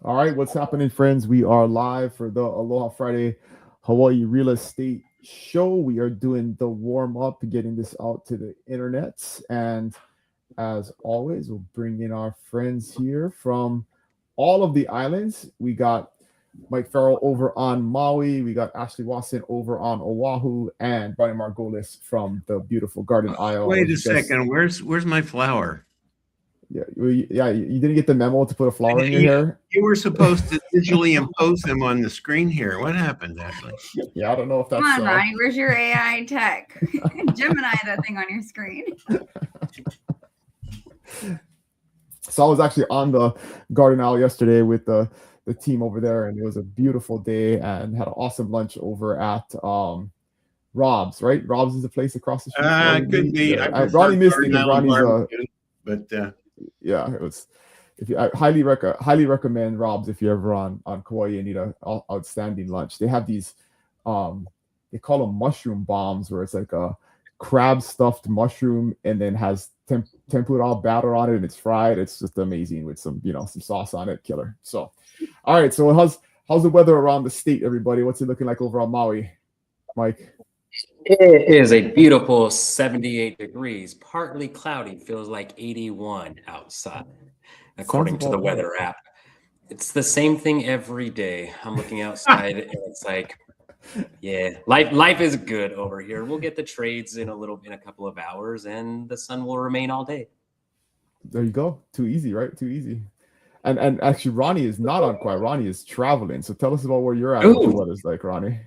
All right, what's happening, friends? We are live for the Aloha Friday Hawaii Real Estate Show. We are doing the warm up, getting this out to the internet. And as always, we'll bring in our friends here from all of the islands. We got Mike Farrell over on Maui. We got Ashley Watson over on Oahu, and Brian Margolis from the beautiful Garden Isle. Wait a second. Where's my flower? You didn't get the memo to put a flower in your hair. You were supposed to visually impose them on the screen here. What happened, Ashley? Yeah, I don't know if that's. Come on, Ronnie. Where's your AI tech? Gemini, that thing on your screen. So I was actually on the Garden Isle yesterday with the team over there, and it was a beautiful day, and had an awesome lunch over at Rob's. Right, Rob's is the place across the street. Could be. Ronnie missed it because Ronnie's but. Yeah, it was. I highly recommend Rob's if you're ever on Kauai and need an outstanding lunch. They have these, they call them mushroom bombs, where it's like a crab stuffed mushroom and then has tempura batter on it, and it's fried. It's just amazing with some sauce on it, killer. So, all right. So how's the weather around the state, everybody? What's it looking like over on Maui, Mike? It is a beautiful 78 degrees, partly cloudy, feels like 81 outside, according to the weather app. It's the same thing every day. I'm looking outside and it's like, yeah, life is good over here. We'll get the trades in a couple of hours, and the sun will remain all day. There you go. Too easy, right? Too easy. And actually, Ronnie is not on Kauai. Ronnie is traveling. So tell us about where you're at. What the weather's like, Ronnie.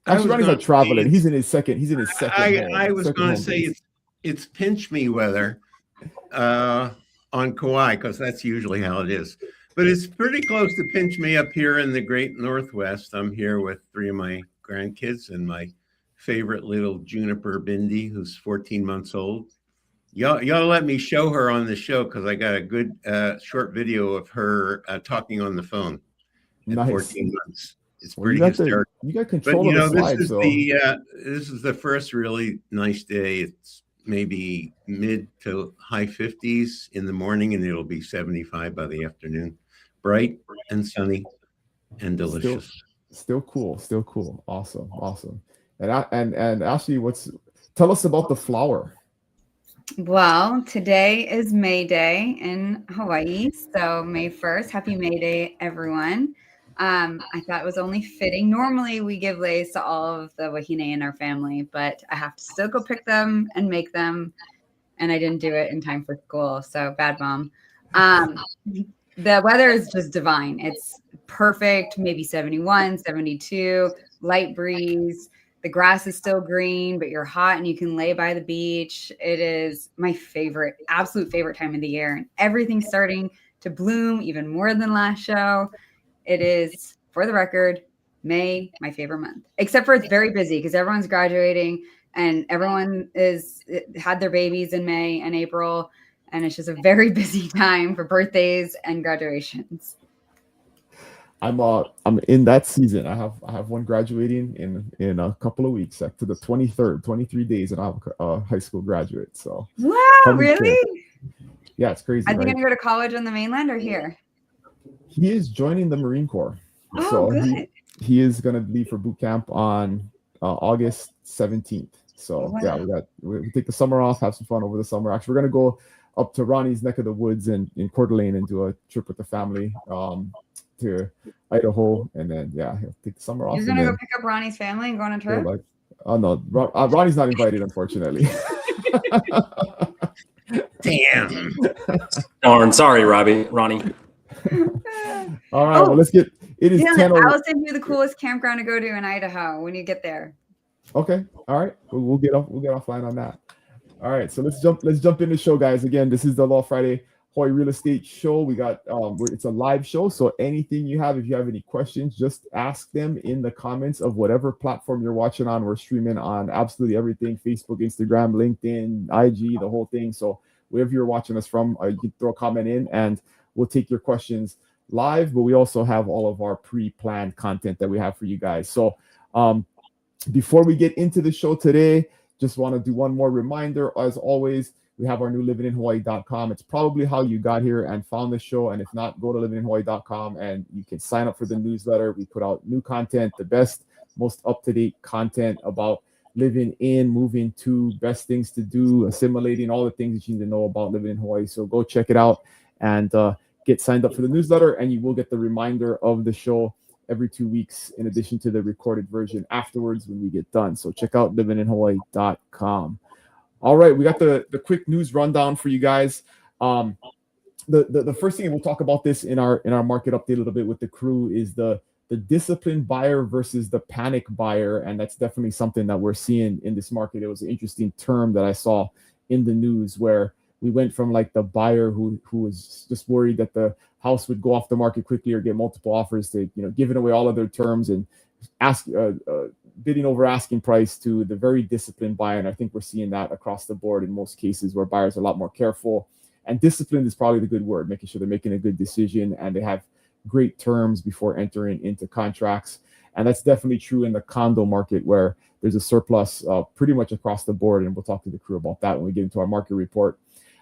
Actually, Ronnie's not traveling. He's in his second. I was going to say it's pinch me weather on Kauai, because that's usually how it is. But it's pretty close to pinch me up here in the Great Northwest. I'm here with 3 of my grandkids and my favorite little Juniper Bindi, who's 14 months old. Y'all let me show her on the show, because I got a good short video of her talking on the phone at 14 months. It's pretty hysterical. You got control of the slide, this is the first really nice day. It's maybe mid to high 50s in the morning, and it'll be 75 by the afternoon. Bright and sunny and delicious. Still cool. Awesome. And Ashley, tell us about the flower. Well, today is May Day in Hawaii, so May 1st. Happy May Day, everyone. I thought it was only fitting. Normally, we give leis to all of the wahine in our family, but I have to still go pick them and make them, and I didn't do it in time for school, so bad mom. The weather is just divine. It's perfect, maybe 71, 72, light breeze. The grass is still green, but you're hot and you can lay by the beach. It is my absolute favorite time of the year, and everything's starting to bloom even more than last show. It is, for the record, May, my favorite month, except for it's very busy because everyone's graduating and everyone had their babies in May and April. And it's just a very busy time for birthdays and graduations. I'm in that season. I have one graduating in a couple of weeks, to the 23rd, 23 days, and I have a high school graduate. So wow, really? Yeah, it's crazy. Are they going to go to college on the mainland or here? He is joining the Marine Corps. Oh, so good. He is going to leave for boot camp on August 17th. So we take the summer off, have some fun over the summer. Actually, we're going to go up to Ronnie's neck of the woods in Coeur d'Alene and do a trip with the family to Idaho, and then he'll take the summer off. You're going to go pick up Ronnie's family and go on a trip? Oh no, Ronnie's not invited, unfortunately. Damn. Darn, sorry, Ronnie. All right, well, let's get. It is 10. I'll send you the coolest campground to go to in Idaho when you get there. Okay, all right, we'll get offline on that. All right, so let's jump in the show, guys. Again, this is the Aloha Friday Hawaii Real Estate Show. We got it's a live show, so anything you have, if you have any questions, just ask them in the comments of whatever platform you're watching on. We're streaming on absolutely everything: Facebook, Instagram, LinkedIn, IG, the whole thing. So wherever you're watching us from, you can throw a comment in, and we'll take your questions live. But we also have all of our pre-planned content that we have for you guys. So before we get into the show today, just want to do one more reminder. As always, We have our new livinginhawaii.com. It's probably how you got here and found the show. And if not, go to livinginhawaii.com and you can sign up for the newsletter. We put out new content, the best, most up-to-date content about living in, moving to, best things to do, assimilating, all the things that you need to know about living in Hawaii. So go check it out and get signed up for the newsletter, and you will get the reminder of the show every 2 weeks, in addition to the recorded version afterwards when we get done. So check out livinginhawaii.com. All right, we got the quick news rundown for you guys. The first thing, and we'll talk about this in our market update a little bit with the crew, is the disciplined buyer versus the panic buyer, and that's definitely something that we're seeing in this market. It was an interesting term that I saw in the news, where we went from like the buyer who was just worried that the house would go off the market quickly or get multiple offers, to giving away all of their terms and bidding over asking price, to the very disciplined buyer. And I think we're seeing that across the board in most cases, where buyers are a lot more careful. And disciplined is probably the good word, making sure they're making a good decision and they have great terms before entering into contracts. And that's definitely true in the condo market, where there's a surplus pretty much across the board. And we'll talk to the crew about that when we get into our market report.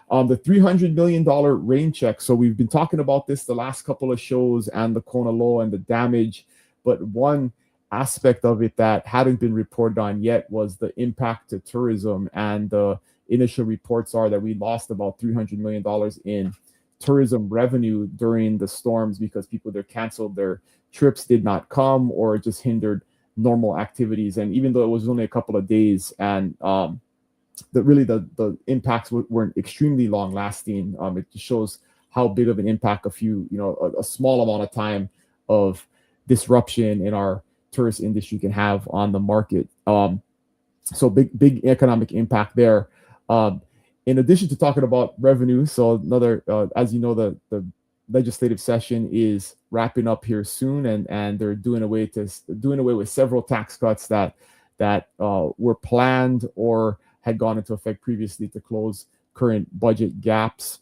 The $300 million rain check. So we've been talking about this the last couple of shows, and the Kona low and the damage. But one aspect of it that hadn't been reported on yet was the impact to tourism. And the initial reports are that we lost about $300 million in tourism revenue during the storms, because people either canceled their trips, did not come, or just hindered normal activities. And even though it was only a couple of days, and the impacts weren't extremely long lasting, it just shows how big of an impact a small amount of time of disruption in our tourist industry can have on the market. So big economic impact there. In addition to talking about revenue, so another, as you know, the legislative session is wrapping up here soon, and they're doing away with several tax cuts that were planned or had gone into effect previously to close current budget gaps.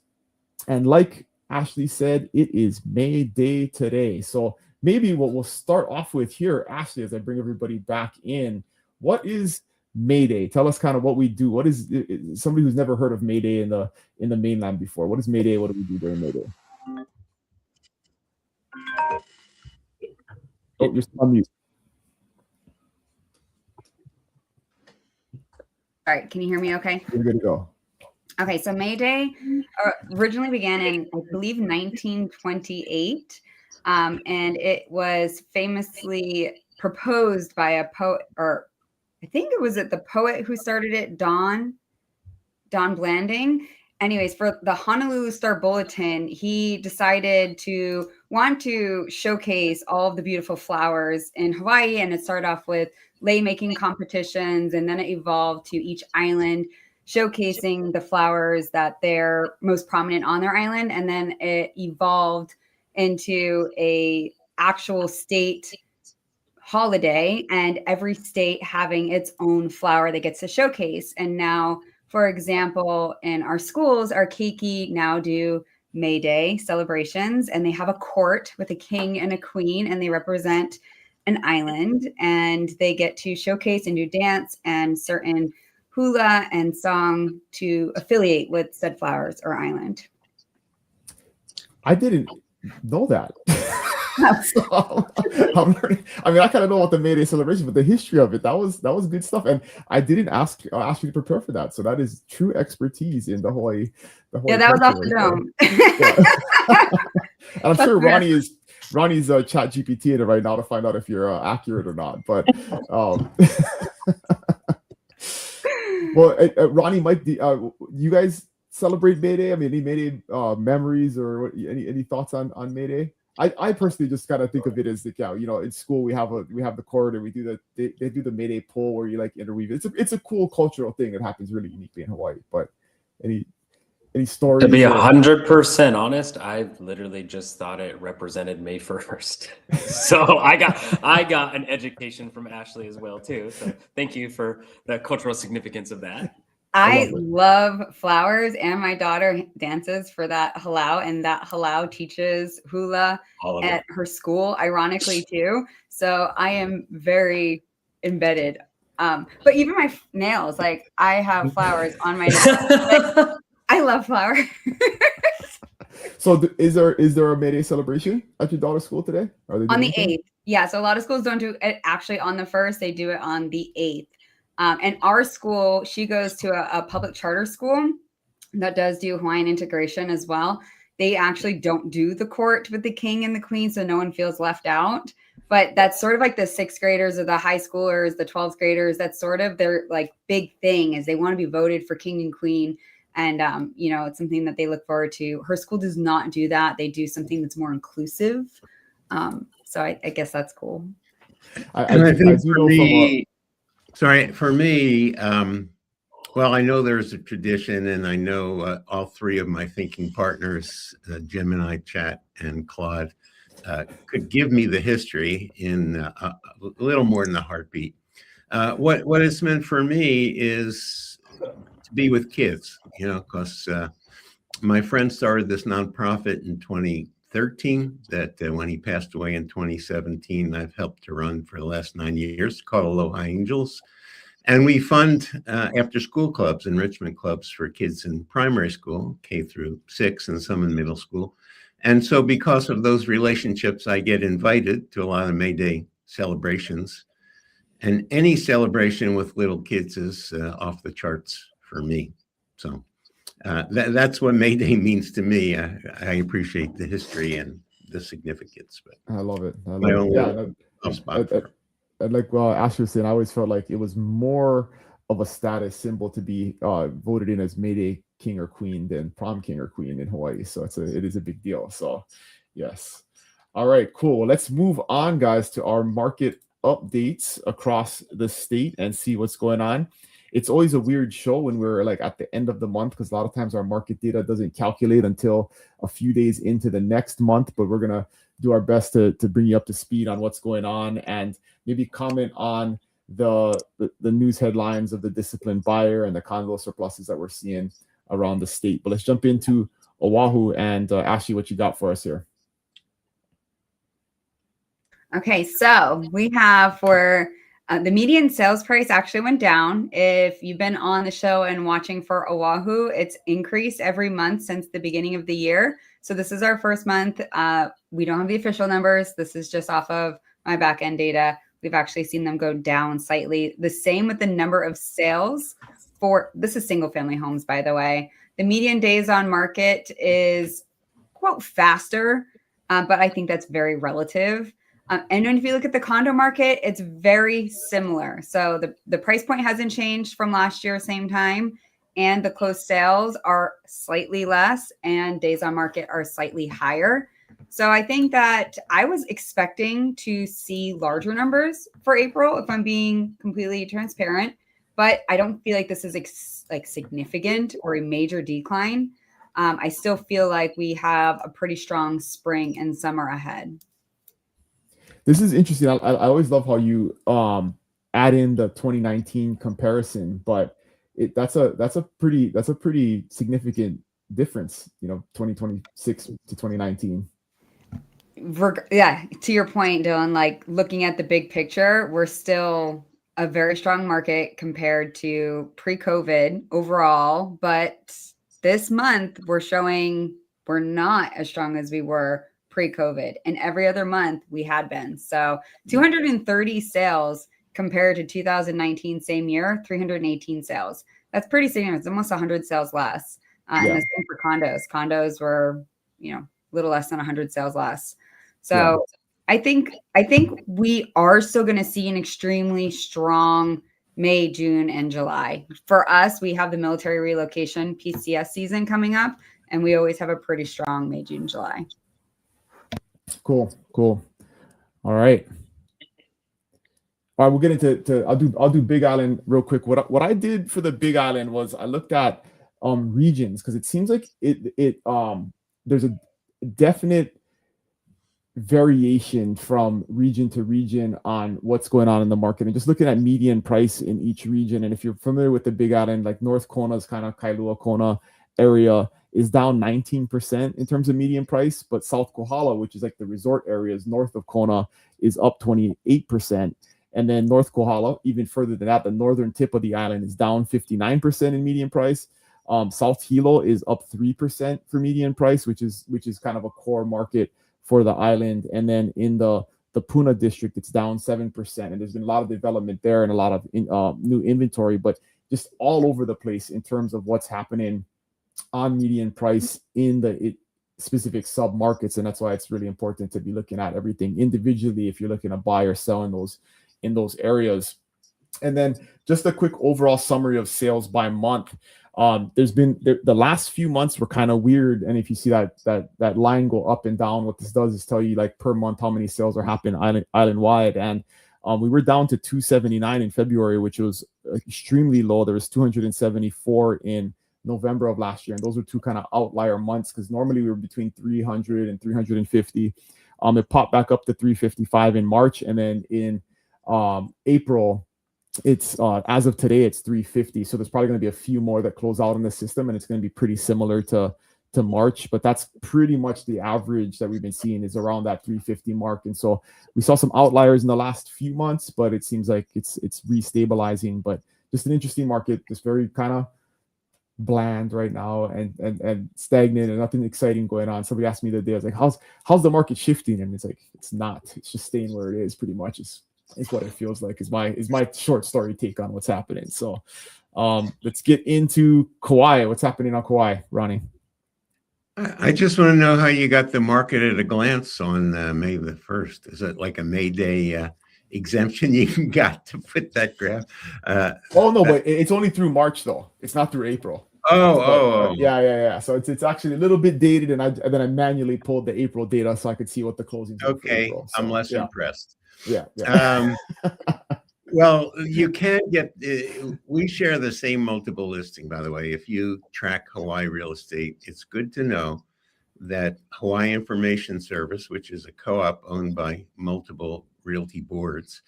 And like Ashley said, it is May Day today. So maybe what we'll start off with here, Ashley, as I bring everybody back in, what is May Day? Tell us kind of what we do. What is somebody who's never heard of May Day in the mainland before? What is May Day? What do we do during May Day? Oh, you're still on mute. All right, can you hear me okay? We're good to go. Okay, so May Day originally began in, I believe, 1928, and it was famously proposed by a poet, or I think it was the poet who started it, Don Blanding. Anyways, for the Honolulu Star Bulletin, he decided to want to showcase all of the beautiful flowers in Hawaii, and it started off with lei making competitions, and then it evolved to each island showcasing the flowers that they're most prominent on their island, and then it evolved into a actual state holiday, and every state having its own flower that gets to showcase. And now, for example, in our schools, our keiki now do May Day celebrations, and they have a court with a king and a queen, and they represent an island, and they get to showcase and do dance and certain hula and song to affiliate with said flowers or island. I didn't know that. So, I'm learning. I mean, I kind of know about the May Day celebration, but the history of it, that was good stuff. And I didn't ask you to prepare for that. So that is true expertise in the Hawaii yeah, that was off the dome. And I'm sure Ronnie's chat GPT in it right now to find out if you're accurate or not. But well, Ronnie, might be, you guys celebrate May Day? I mean, any May Day memories or any thoughts on May Day? I personally just kind of think of it as in school we have the court, and they do the May Day poll where you like interweave. It's a cool cultural thing that happens really uniquely in Hawaii. But any stories? To be 100% honest, I literally just thought it represented May 1st. So I got an education from Ashley as well too. So thank you for the cultural significance of that. I love flowers, and my daughter dances for that halau, and that halau teaches hula at her school, ironically too. So I am very embedded. But even my nails, like I have flowers on my nails. Like, I love flowers. So is there a May Day celebration at your daughter's school today? Are they doing On the anything? 8th. Yeah, so a lot of schools don't do it actually on the 1st. They do it on the 8th. And our school, she goes to a public charter school that does do Hawaiian integration as well. They actually don't do the court with the king and the queen, so no one feels left out. But that's sort of like the 6th graders or the high schoolers, the 12th graders. That's sort of their like big thing is they want to be voted for king and queen. And, it's something that they look forward to. Her school does not do that. They do something that's more inclusive. So I guess that's cool. I think for me, well, I know there's a tradition, and I know all three of my thinking partners, Jim and I, Chat and Claude, could give me the history in a little more than a heartbeat. What it's meant for me is to be with kids, because my friend started this nonprofit in 2013 that when he passed away in 2017, I've helped to run for the last 9 years, called Aloha Angels. And we fund after school clubs, enrichment clubs for kids in primary school, K through 6, and some in middle school. And so because of those relationships, I get invited to a lot of May Day celebrations. And any celebration with little kids is off the charts for me. So that's what May Day means to me. I appreciate the history and the significance. But I love it. And like Ashley was saying, I always felt like it was more of a status symbol to be voted in as May Day king or queen than prom king or queen in Hawaii. So it is a big deal. So yes. All right, cool. Well, let's move on, guys, to our market updates across the state and see what's going on. It's always a weird show when we're like at the end of the month, because a lot of times our market data doesn't calculate until a few days into the next month, but we're going to do our best to bring you up to speed on what's going on and maybe comment on the news headlines of the disciplined buyer and the condo surpluses that we're seeing around the state. But let's jump into Oahu and Ashley, what you got for us here? Okay, so we have for the median sales price actually went down. If you've been on the show and watching for Oahu, it's increased every month since the beginning of the year. So this is our first month. We don't have the official numbers. This is just off of my back end data. We've actually seen them go down slightly. The same with the number of sales this is single family homes, by the way. The median days on market is, quote, faster, but I think that's very relative. And then if you look at the condo market, it's very similar. So the price point hasn't changed from last year, same time. And the closed sales are slightly less and days on market are slightly higher. So I think that I was expecting to see larger numbers for April, if I'm being completely transparent, but I don't feel like this is significant or a major decline. I still feel like we have a pretty strong spring and summer ahead. This is interesting. I always love how you add in the 2019 comparison, but that's a pretty significant difference, 2026 to 2019. Yeah, to your point, Dylan, like looking at the big picture, we're still a very strong market compared to pre-COVID overall, but this month we're showing we're not as strong as we were pre-COVID, and every other month we had been. So 230 sales compared to 2019, same year, 318 sales. That's pretty significant. It's almost 100 sales less. And the same for condos. Condos were, a little less than 100 sales less. So I think we are still going to see an extremely strong May, June, and July. For us, we have the military relocation PCS season coming up, and we always have a pretty strong May, June, July. Cool. All right, we'll get into I'll do Big Island real quick. What I did for the Big Island was I looked at regions, because it seems like there's a definite variation from region to region on what's going on in the market, and just looking at median price in each region. And if you're familiar with the Big Island, like North Kona's kind of Kailua Kona area is down 19% in terms of median price, but South Kohala, which is like the resort areas north of Kona, is up 28%. And then North Kohala, even further than that, the northern tip of the island is down 59% in median price. South Hilo is up 3% for median price, which is kind of a core market for the island. And then in the Puna district, it's down 7%. And there's been a lot of development there and a lot of new inventory, but just all over the place in terms of what's happening on median price in the specific sub markets. And that's why it's really important to be looking at everything individually if you're looking to buy or sell in those areas. And then just a quick overall summary of sales by month. There's been the last few months were kind of weird, and if you see that line go up and down, what this does is tell you like per month how many sales are happening island wide. And we were down to 279 in February, which was extremely low. There was 274 in November of last year, and those were two kind of outlier months because normally we were between 300 and 350. It popped back up to 355 in March, and then in April, it's as of today it's 350. So there's probably going to be a few more that close out in the system, and it's going to be pretty similar to March, but that's pretty much the average that we've been seeing is around that 350 mark. And so we saw some outliers in the last few months, but it seems like it's restabilizing. But just an interesting market, just very kind of bland right now and stagnant and nothing exciting going on. Somebody asked me the other day, I was like, how's the market shifting? And it's like, it's not, it's just staying where it is pretty much is what it feels like is my short story take on what's happening. So let's get into Kauai. What's happening on Kauai, Ronnie? I just want to know how you got the market at a glance on May the 1st. Is it like a May Day exemption you got to put that graph? But it's only through March though. It's not through April. Yeah. So it's actually a little bit dated, and then I manually pulled the April data so I could see what the closings were. Okay, April, so, I'm less impressed. Yeah. Well, you can get. We share the same multiple listing, by the way. If you track Hawaii real estate, it's good to know that Hawaii Information Service, which is a co-op owned by multiple realty boards,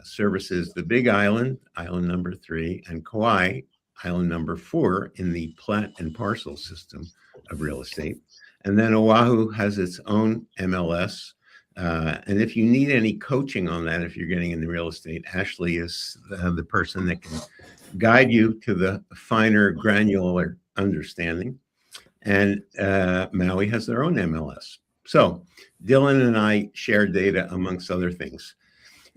services the Big Island, island number 3, and Kauai, island number 4 in the plat and parcel system of real estate. And then Oahu has its own MLS. And if you need any coaching on that, if you're getting into real estate, Ashley is the person that can guide you to the finer, granular understanding. And Maui has their own MLS. So Dylan and I share data amongst other things.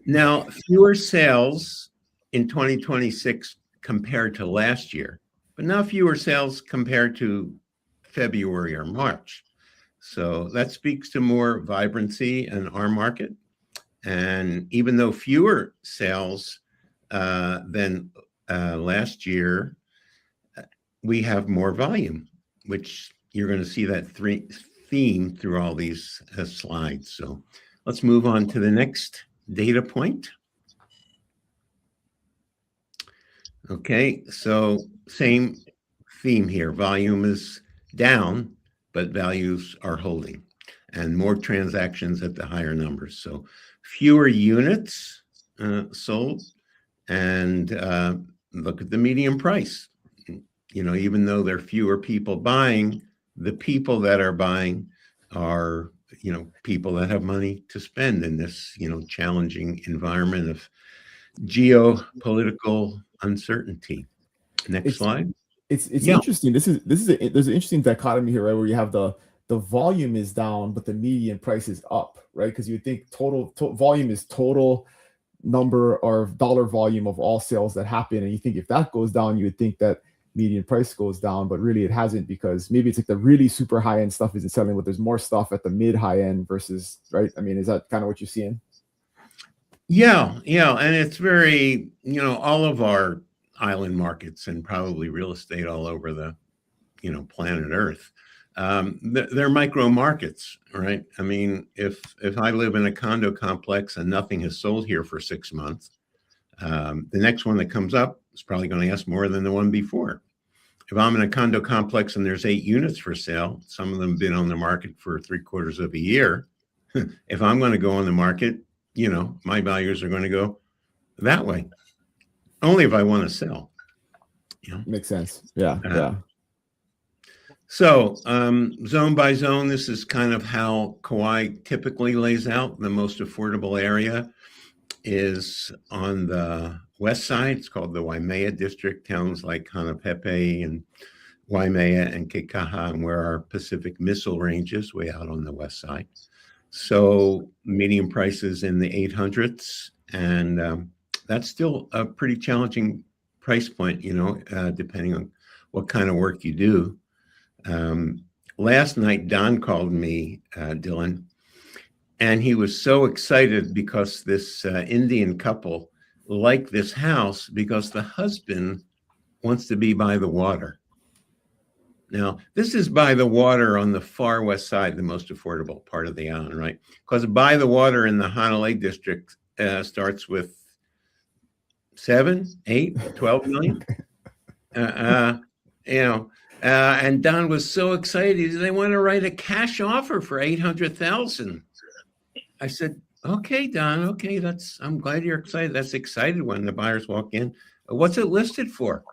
Now, fewer sales in 2026 compared to last year, but not fewer sales compared to February or March. So that speaks to more vibrancy in our market. And even though fewer sales than last year, we have more volume, which you're going to see that theme through all these slides. So let's move on to the next data point. Okay, so same theme here. Volume is down, but values are holding, and more transactions at the higher numbers. So fewer units sold, and look at the median price. You know, even though there are fewer people buying, the people that are buying are, you know, people that have money to spend in this, you know, challenging environment of geopolitical uncertainty. Next slide. It's interesting. There's an interesting dichotomy here, right? Where you have the volume is down, but the median price is up, right? Because you would think total volume is total number or dollar volume of all sales that happen, and you think if that goes down, you would think that median price goes down, but really it hasn't, because maybe it's like the really super high end stuff isn't selling, but there's more stuff at the mid high end versus, right? I mean, is that kind of what you're seeing? Yeah, and it's very, you know, all of our island markets and probably real estate all over the, you know, planet Earth, they're micro markets, right? I mean, if I live in a condo complex and nothing has sold here for 6 months, the next one that comes up is probably going to ask more than the one before. If I'm in a condo complex and there's 8 units for sale, some of them have been on the market for 3/4 of a year. If I'm going to go on the market, you know, my values are going to go that way. Only if I want to sell. You know? Makes sense. Yeah. So zone by zone, this is kind of how Kauai typically lays out. The most affordable area is on the west side. It's called the Wailea district. Towns like Hanapepe and Wailea and Kekaha, and where our Pacific Missile Range is, way out on the west side. So median prices in the 800s, and that's still a pretty challenging price point, depending on what kind of work you do. Last night, Don called me, Dylan, and he was so excited because this Indian couple liked this house because the husband wants to be by the water. Now, this is by the water on the far west side, the most affordable part of the island, right? Because by the water in the Honolulu district starts with 7, 8, 12 million. And Don was so excited. He said, they want to write a cash offer for $800,000. I said, okay, Don, okay, I'm glad you're excited. That's excited when the buyers walk in. What's it listed for?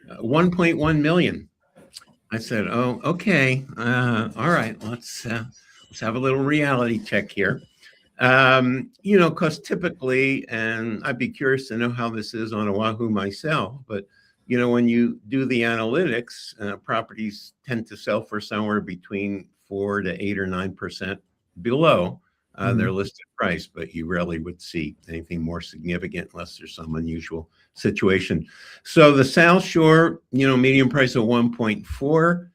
1.1 million. I said, oh, okay. All right, let's have a little reality check here. Because typically, and I'd be curious to know how this is on Oahu myself, but when you do the analytics, properties tend to sell for somewhere between 4 to 8 or 9% below their listed price, but you rarely would see anything more significant unless there's some unusual situation. So the South Shore, median price of 1.4,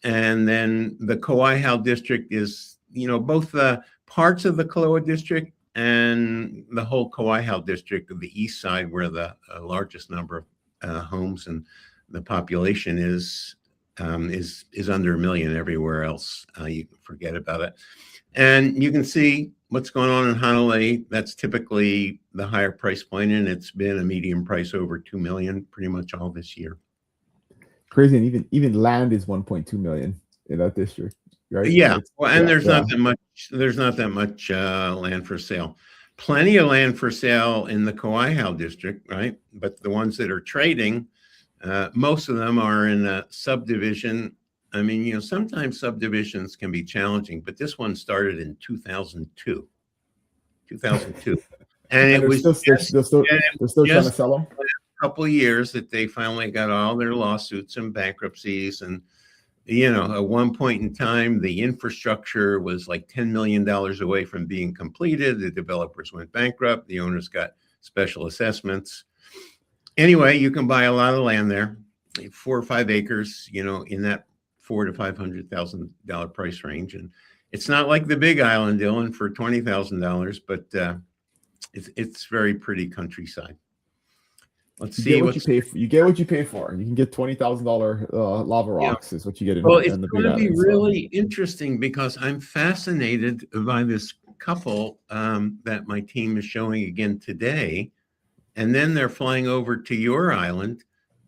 and then the Kauai district is, both the parts of the Kailua district and the whole Kauai district of the east side, where the largest number of homes and the population is under 1 million. Everywhere else, you can forget about it. And you can see what's going on in Honolulu. That's typically the higher price point, and it's been a median price over 2 million pretty much all this year. Crazy, and even land is 1.2 million in that district, right? Yeah, there's not that much. There's not that much land for sale. Plenty of land for sale in the Kauai district, right? But the ones that are trading, most of them are in a subdivision. I mean, sometimes subdivisions can be challenging, but this one started in 2002. And it was they're still trying to sell them. A couple of years that they finally got all their lawsuits and bankruptcies. And, at one point in time, the infrastructure was like $10 million away from being completed. The developers went bankrupt. The owners got special assessments. Anyway, you can buy a lot of land there, 4 or 5 acres, in that $400,000 to $500,000 price range. And it's not like the Big Island, Dylan, for $20,000, but it's very pretty countryside. Let's see. You get what you pay for. You can get $20,000 lava rocks is what you get. Well, it's going to be really interesting because I'm fascinated by this couple that my team is showing again today. And then they're flying over to your island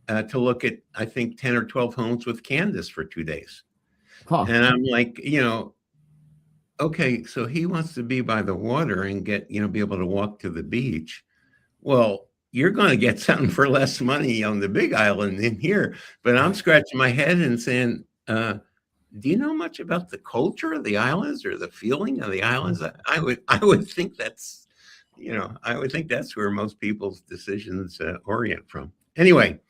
to look at, I think, 10 or 12 homes with Candace for 2 days. Huh. And I'm like, okay, so he wants to be by the water and get, be able to walk to the beach. Well, you're going to get something for less money on the Big Island than here. But I'm scratching my head and saying, do you know much about the culture of the islands or the feeling of the islands? I would think that's, I would think that's where most people's decisions orient from. Anyway,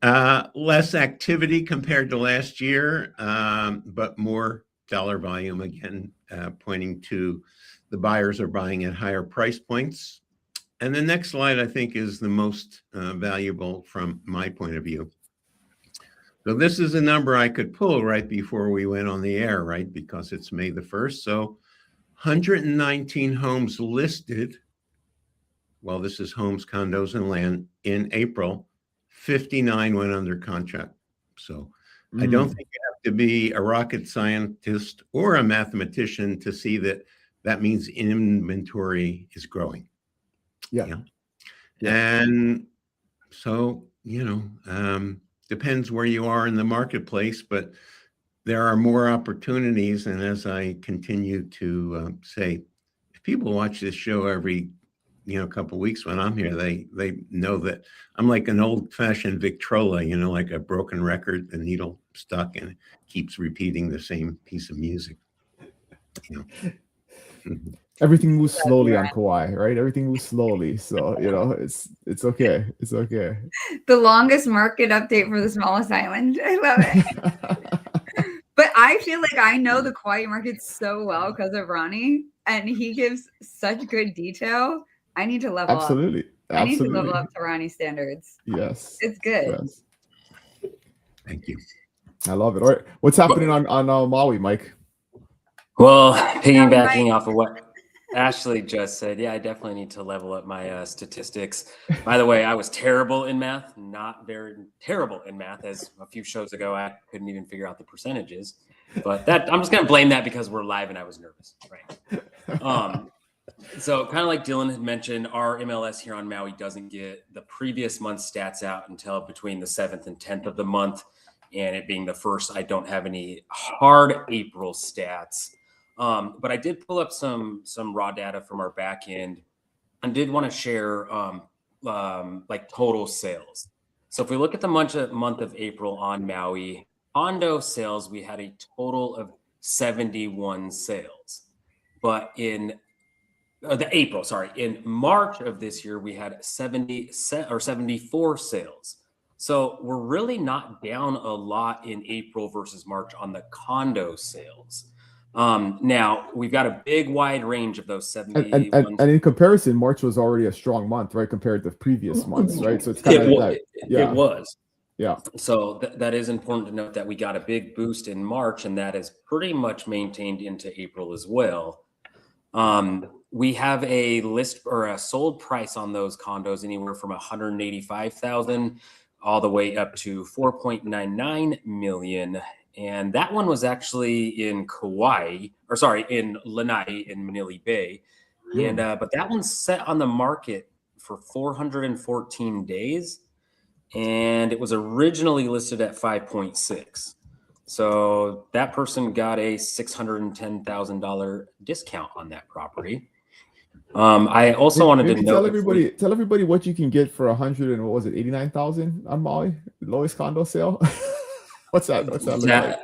less activity compared to last year, but more dollar volume again, pointing to the buyers are buying at higher price points. And the next slide, I think, is the most valuable from my point of view. So this is a number I could pull right before we went on the air, right? Because it's May the 1st. So 119 homes listed. Well, this is homes, condos, and land in April. 59 went under contract. So I don't think you have to be a rocket scientist or a mathematician to see that that means inventory is growing. Yeah. And so, depends where you are in the marketplace, but there are more opportunities. And as I continue to say, if people watch this show every, couple of weeks when I'm here, they know that I'm like an old fashioned Victrola, like a broken record, the needle stuck and it keeps repeating the same piece of music. Everything moves Love slowly you, on Kauai, right? Everything moves slowly, so it's okay. It's okay. The longest market update for the smallest island. I love it. But I feel like I know the Kauai market so well because of Ronnie, and he gives such good detail. I need to level up. Absolutely. I need to level Absolutely. up to Ronnie's standards. Yes. It's good. Yes. Thank you. I love it. All right. What's happening on Maui, Mike? Well, piggybacking off of what Ashley just said, yeah, I definitely need to level up my statistics. By the way, I was terrible in math, not very terrible in math, as a few shows ago I couldn't even figure out the percentages. But that I'm just gonna blame that because we're live and I was nervous, right? So kind of like Dylan had mentioned, our MLS here on Maui doesn't get the previous month's stats out until between the 7th and 10th of the month. And it being the first, I don't have any hard April stats. But I did pull up some raw data from our back end and did want to share like total sales. So if we look at the month of April on Maui, condo sales, we had a total of 71 sales. But in in March of this year, we had 74 sales. So we're really not down a lot in April versus March on the condo sales. Now we've got a big wide range of those 71. And in comparison, March was already a strong month, right, compared to previous months, right? So it's kind of like it was. Yeah. So that is important to note that we got a big boost in March, and that is pretty much maintained into April as well. We have a list or a sold price on those condos anywhere from 185,000 all the way up to 4.99 million. And that one was actually in in Lanai in Manili Bay. And but that one's set on the market for 414 days. And it was originally listed at 5.6. So that person got a $610,000 discount on that property. I also wanted to know. Tell everybody what you can get for 100 and what was it, 89,000 on Maui, the lowest condo sale. What's that look like?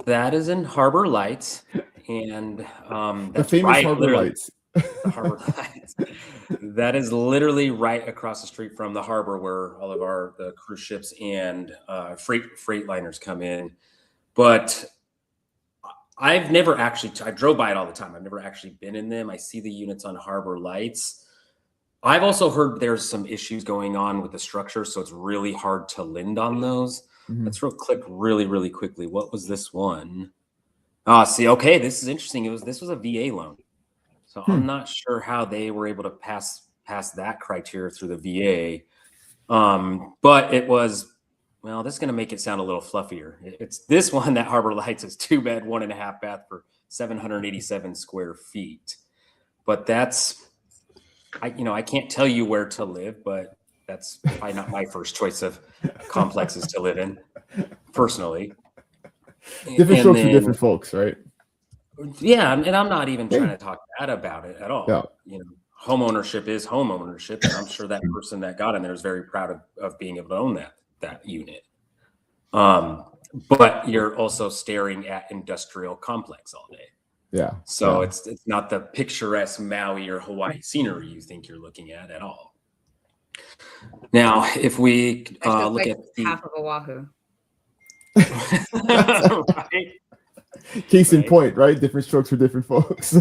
That is in Harbor Lights, and the famous Harbor Lights. Harbor Lights. That is literally right across the street from the harbor where all of the cruise ships and freight liners come in. But I've never actually, I drove by it all the time. I've never actually been in them. I see the units on Harbor Lights. I've also heard there's some issues going on with the structure, so it's really hard to lend on those. Mm-hmm. Let's click really quickly. What was this one? See, okay, this is interesting. This was a VA loan. So I'm not sure how they were able to pass that criteria through the VA. But it was, well, this is going to make it sound a little fluffier. It's this one that Harbor Lights is 2-bed, 1.5 bath for 787 square feet. But that's, I can't tell you where to live, but that's probably not my first choice of complexes to live in, personally. Different strokes for different folks, right? Yeah, and I'm not even trying to talk bad about it at all. Yeah. Home ownership is home ownership, and I'm sure that person that got in there is very proud of being able to own that unit. But you're also staring at industrial complex all day. Yeah. So it's not the picturesque Maui or Hawaii scenery you think you're looking at all. Now, if we look at half of Oahu. Right? Case in point, right? Different strokes for different folks.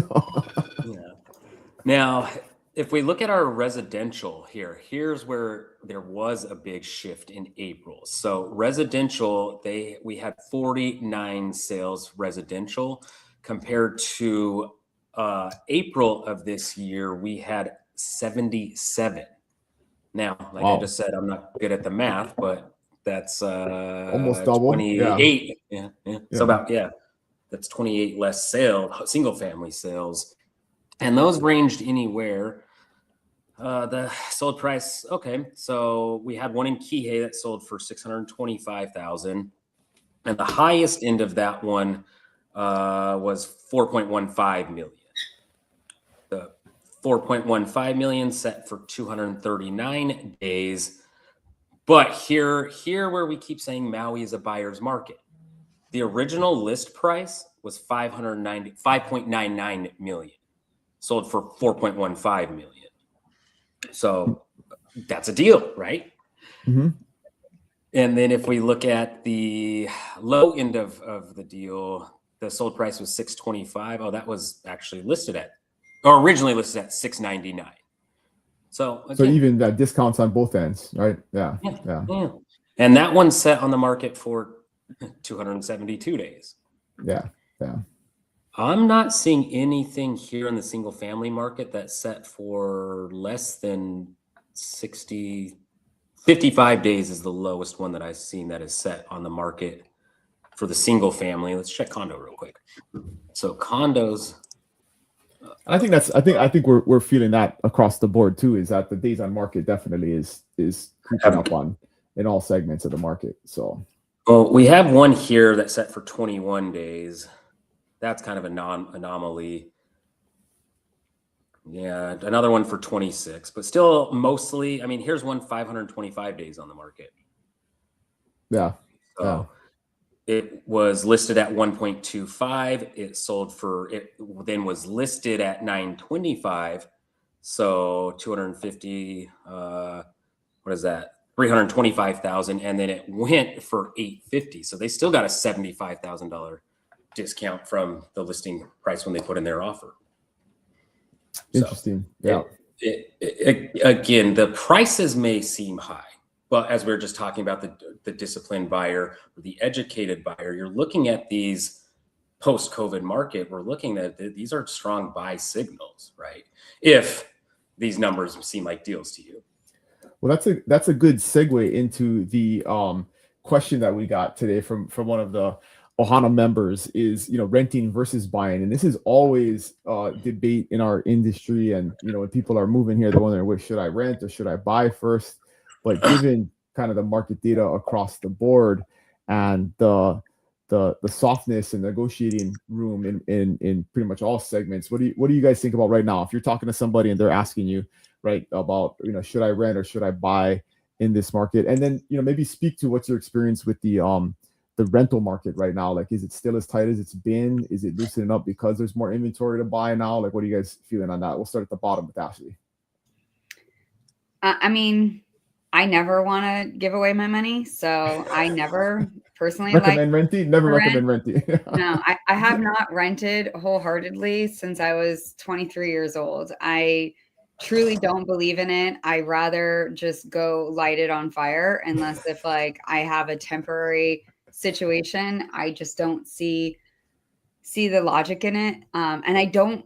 Yeah. Now, if we look at our residential here's where there was a big shift in April. So residential, we had 49 sales residential compared to April of this year, we had 77. Now, like I just said, I'm not good at the math, but that's almost double. 28. Yeah. So that's 28 less single family sales. And those ranged anywhere. The sold price, okay. So we had one in Kihei that sold for $625,000. And the highest end of that one was 4.15 million. The 4.15 million set for 239 days. But here where we keep saying Maui is a buyer's market. The original list price was $5.99 million. sold for 4.15 million. So that's a deal, right? Mm-hmm. And then if we look at the low end of the deal, the sold price was 625. Oh, that was actually originally listed at 699. So again, even that discounts on both ends, right? Yeah. And that one's set on the market for 272 days. Yeah. I'm not seeing anything here in the single family market that's set for less than 55 days is the lowest one that I've seen that is set on the market for the single family. Let's check condo real quick. So condos. I think we're feeling that across the board too, is that the days on market definitely is creeping up in all segments of the market. So we have one here that's set for 21 days. That's kind of a anomaly. Yeah, another one for 26, but still mostly, I mean, here's one 525 days on the market. Yeah. So it was listed at 1.25. It sold then was listed at 925. So 250, what is that? 325,000. And then it went for 850. So they still got a $75,000 discount from the listing price when they put in their offer. Interesting. So again, the prices may seem high, but as we were just talking about the disciplined buyer or the educated buyer, you're looking at these post-COVID market. We're looking at these are strong buy signals, right? If these numbers seem like deals to you. Well, that's a good segue into the question that we got today from one of the Ohana members is, renting versus buying. And this is always debate in our industry. And, when people are moving here, they're wondering, should I rent or should I buy first? But given kind of the market data across the board and the softness and negotiating room in pretty much all segments, what do you guys think about right now? If you're talking to somebody and they're asking you, right, about, should I rent or should I buy in this market? And then, maybe speak to what's your experience with the rental market right now. Like, is it still as tight as it's been? Is it loosening up because there's more inventory to buy now? Like, what are you guys feeling on that? We'll start at the bottom with Ashley. I mean, I never want to give away my money, so I never personally recommend renting. Never recommend renting. No, I have not rented wholeheartedly since I was 23 years old. I truly don't believe in it. I rather just go light it on fire, unless if like I have a temporary situation. I just don't see the logic in it. And I don't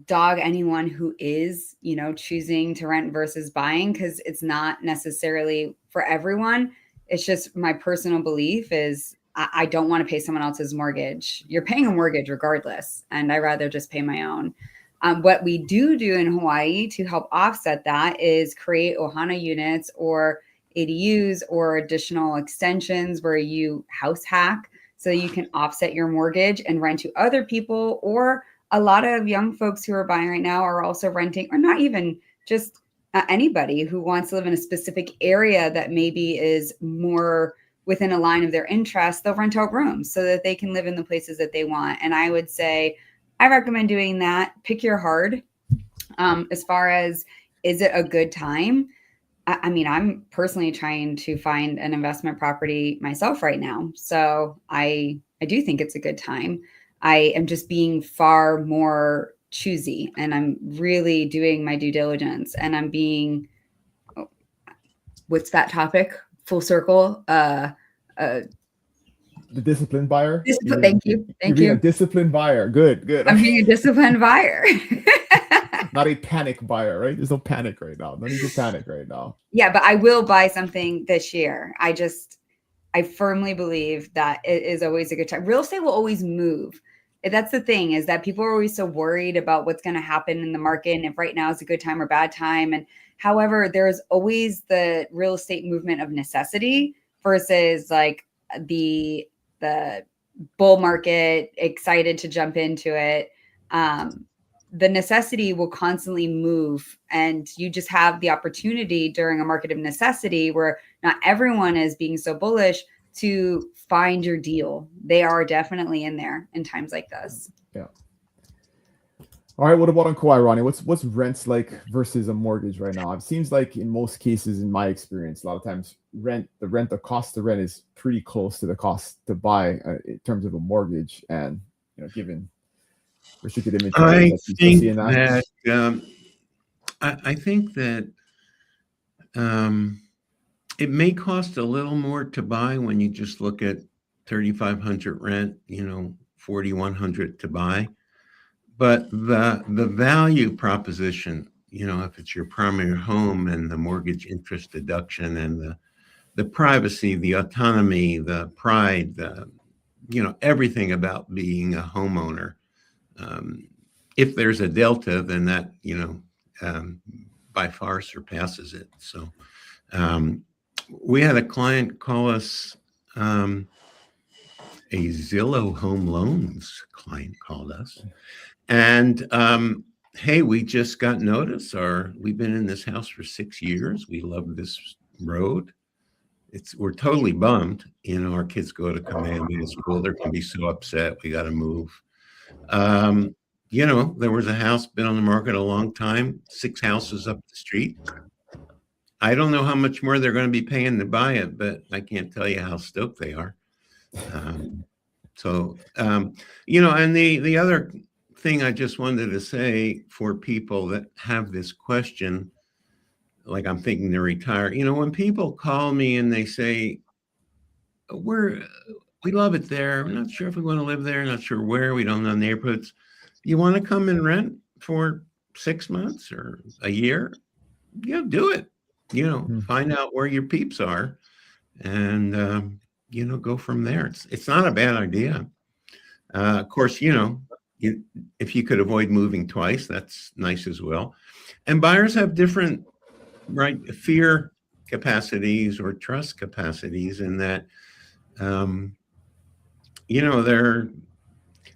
dog anyone who is, choosing to rent versus buying, because it's not necessarily for everyone. It's just my personal belief is I don't want to pay someone else's mortgage. You're paying a mortgage regardless, and I rather just pay my own. What we do in Hawaii to help offset that is create Ohana units or ADUs or additional extensions where you house hack so you can offset your mortgage and rent to other people. Or a lot of young folks who are buying right now are also renting, or not even just anybody who wants to live in a specific area that maybe is more within a line of their interest. They'll rent out rooms so that they can live in the places that they want. And I would say, I recommend doing that. Pick your heart. As far as, is it a good time? I mean, I'm personally trying to find an investment property myself right now. So I do think it's a good time. I am just being far more choosy, and I'm really doing my due diligence, and I'm being, what's that topic? Full circle. The disciplined buyer. Thank you. You're being a disciplined buyer. Good. I'm being a disciplined buyer. Not a panic buyer, right? There's no panic right now. No need to panic right now. Yeah, but I will buy something this year. I firmly believe that it is always a good time. Real estate will always move. That's the thing, is that people are always so worried about what's going to happen in the market and if right now is a good time or bad time. And however, there's always the real estate movement of necessity versus like the bull market, excited to jump into it. The necessity will constantly move, and you just have the opportunity during a market of necessity where not everyone is being so bullish to find your deal. They are definitely in there in times like this. Yeah. All right, what about on Kauai, Ronnie? What's rents like versus a mortgage right now? It seems like in most cases, in my experience, a lot of times the cost to rent is pretty close to the cost to buy in terms of a mortgage, and given restricted inventory, I like you still think seeing that? that I think that um, it may cost a little more to buy when you just look at 3,500 rent, 4,100 to buy. But the value proposition, if it's your primary home and the mortgage interest deduction and the privacy, the autonomy, the pride, everything about being a homeowner. If there's a delta, then that, by far surpasses it. So we had a client call us, a Zillow Home Loans client called us. And hey, we just got notice, we've been in this house for 6 years. We love this road. We're totally bummed. Our kids go to command middle school. They're going to be so upset. We got to move. There was a house been on the market a long time, 6 houses up the street. I don't know how much more they're going to be paying to buy it, but I can't tell you how stoked they are. And the other thing I just wanted to say for people that have this question, like I'm thinking to retire, when people call me and they say, we love it there. We're not sure if we want to live there. Not sure where. We don't know neighborhoods. You want to come and rent for 6 months or a year? Do it. Find out where your peeps are, and go from there. It's not a bad idea. Of course, if you could avoid moving twice, that's nice as well. And buyers have different, fear capacities or trust capacities, in that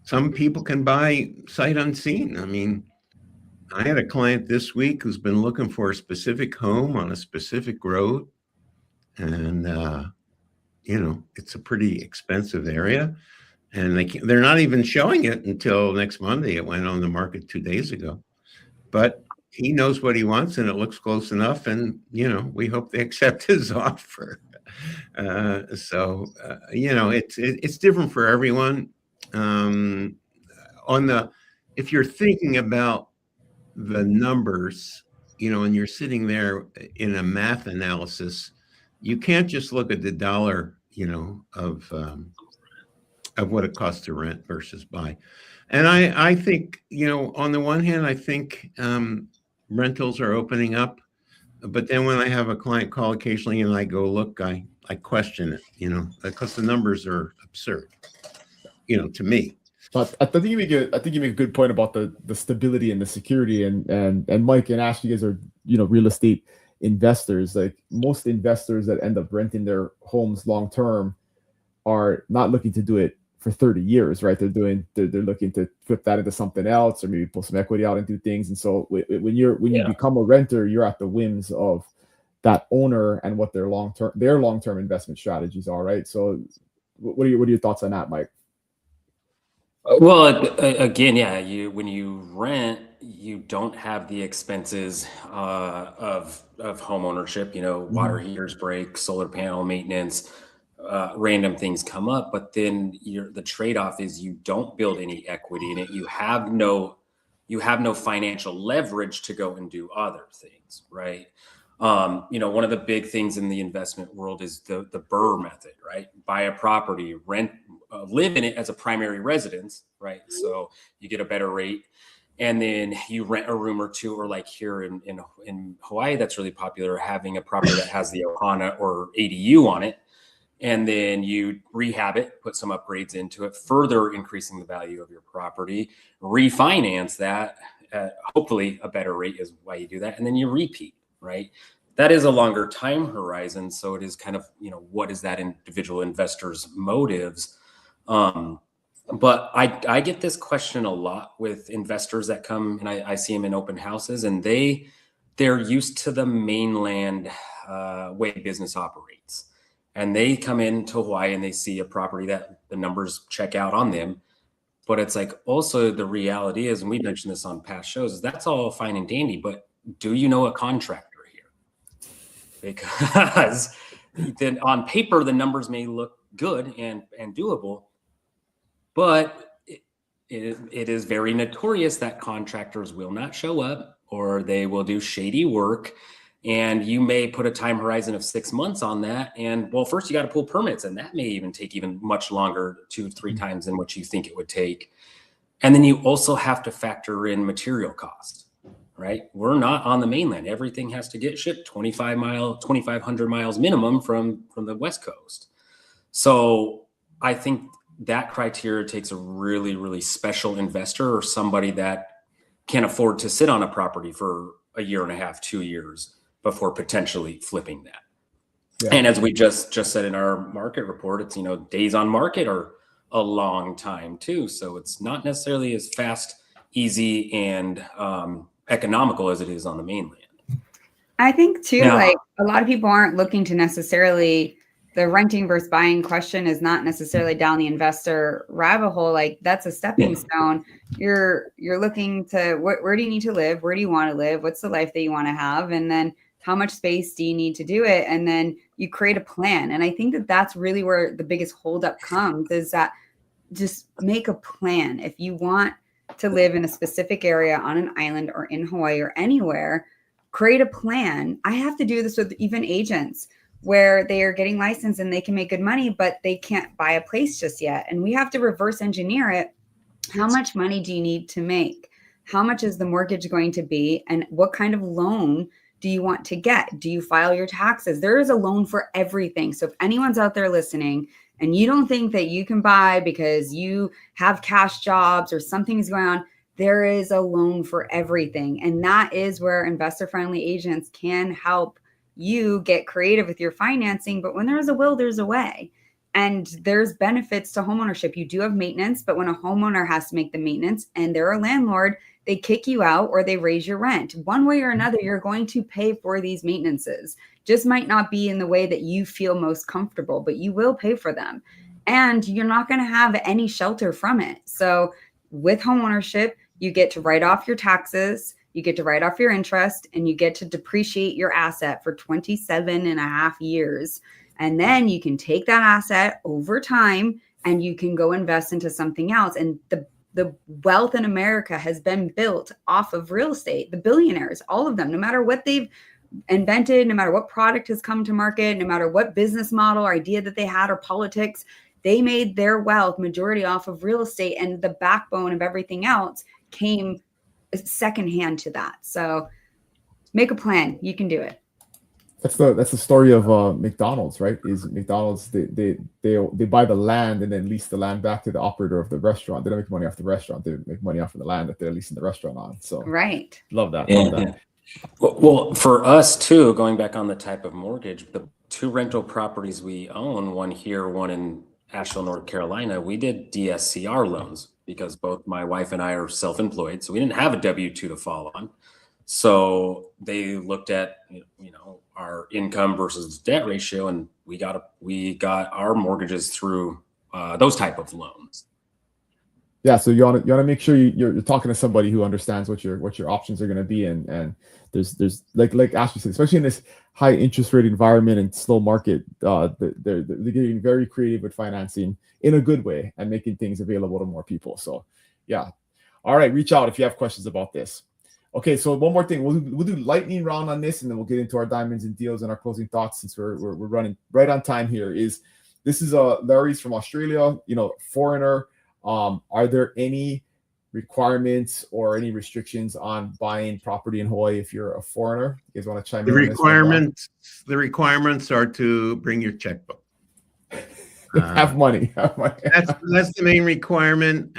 some people can buy sight unseen. I mean, I had a client this week who's been looking for a specific home on a specific road, and it's a pretty expensive area, and they're not even showing it until next Monday. It went on the market 2 days ago, but he knows what he wants, and it looks close enough, and we hope they accept his offer. It's different for everyone. If you're thinking about the numbers, and you're sitting there in a math analysis, you can't just look at the dollar, of what it costs to rent versus buy. And I think, on the one hand, I think rentals are opening up. But then when I have a client call occasionally and I go, look, I question it, because the numbers are absurd, to me. But I think you make a good point about the stability and the security, and Mike and Ash, you guys are real estate investors. Like most investors that end up renting their homes long term are not looking to do it for 30 years, right? They're looking to flip that into something else, or maybe pull some equity out and do things. And so when you become a renter, you're at the whims of that owner and what their long-term investment strategies are, right? So what are your thoughts on that, Mike? Well, again, yeah, when you rent, you don't have the expenses of home ownership. Water heaters break, solar panel maintenance, random things come up. But then the trade-off is you don't build any equity in it. You have no financial leverage to go and do other things, right? One of the big things in the investment world is the BRRRR method, right? Buy a property, rent, live in it as a primary residence, right? So you get a better rate, and then you rent a room or two, or like here in Hawaii, that's really popular, having a property that has the Ohana or ADU on it, and then you rehab it, put some upgrades into it, further increasing the value of your property, refinance that, hopefully a better rate is why you do that, and then you repeat, right? That is a longer time horizon, so it is kind of, what is that individual investor's motives? But I get this question a lot with investors that come, and I see them in open houses, and they're used to the mainland way business operates. And they come into Hawaii and they see a property that the numbers check out on them. But it's like also the reality is, and we mentioned this on past shows, is that's all fine and dandy, but do you know a contractor here? Because then on paper, the numbers may look good and doable, but it is very notorious that contractors will not show up, or they will do shady work. And you may put a time horizon of 6 months on that. And well, first you got to pull permits, and that may even take even much longer, 2-3 times than what you think it would take. And then you also have to factor in material costs, right? We're not on the mainland. Everything has to get shipped 2,500 miles minimum from the West Coast. So I think that criteria takes a really, really special investor, or somebody that can afford to sit on a property for a year and a half, 2 years before potentially flipping that. Yeah. And as we just said in our market report, it's, days on market are a long time too. So it's not necessarily as fast, easy, and economical as it is on the mainland. I think too, like a lot of people aren't looking to necessarily, the renting versus buying question is not necessarily down the investor rabbit hole. Like that's a stepping stone. You're looking to where do you need to live? Where do you want to live? What's the life that you want to have? And then how much space do you need to do it? And then you create a plan. And I think that that's really where the biggest holdup comes, is that just make a plan. If you want to live in a specific area on an island or in Hawaii or anywhere, create a plan. I have to do this with even agents where they are getting licensed and they can make good money, but they can't buy a place just yet. And we have to reverse engineer it. How much money do you need to make? How much is the mortgage going to be? And what kind of loan do you want to get? Do you file your taxes? There is a loan for everything. So if anyone's out there listening and you don't think that you can buy because you have cash jobs or something's going on, there is a loan for everything. And that is where investor-friendly agents can help you get creative with your financing. But when there's a will, there's a way. And there's benefits to homeownership. You do have maintenance, but when a homeowner has to make the maintenance and they're a landlord, they kick you out or they raise your rent. One way or another, you're going to pay for these maintenances. Just might not be in the way that you feel most comfortable, but you will pay for them. And you're not going to have any shelter from it. So with homeownership, you get to write off your taxes, you get to write off your interest, and you get to depreciate your asset for 27 and a half years. And then you can take that asset over time and you can go invest into something else. And the wealth in America has been built off of real estate. The billionaires, all of them, no matter what they've invented, no matter what product has come to market, no matter what business model or idea that they had or politics, they made their wealth majority off of real estate, and the backbone of everything else came secondhand to that. So make a plan. You can do it. That's the story of McDonald's, right? Is McDonald's they buy the land and then lease the land back to the operator of the restaurant. They don't make money off the restaurant. They make money off of the land that they're leasing the restaurant on. So right. Love that. Yeah. Love that. Well, for us too, going back on the type of mortgage, the 2 rental properties we own, one here, one in Asheville, North Carolina, we did DSCR loans because both my wife and I are self-employed. So we didn't have a W-2 to fall on. So they looked at, our income versus debt ratio, and we got our mortgages through those type of loans. Yeah, so you want to make sure you're talking to somebody who understands what your options are going to be, and there's like Ashley said, especially in this high interest rate environment and slow market, they're getting very creative with financing in a good way and making things available to more people. So yeah, all right, reach out if you have questions about this. Okay, so one more thing, we'll do lightning round on this, and then we'll get into our diamonds and deals and our closing thoughts, since we're running right on time here. This is Larry's from Australia, foreigner. Are there any requirements or any restrictions on buying property in Hawaii if you're a foreigner? You guys want to chime in? The requirements are to bring your checkbook. Have money. That's the main requirement.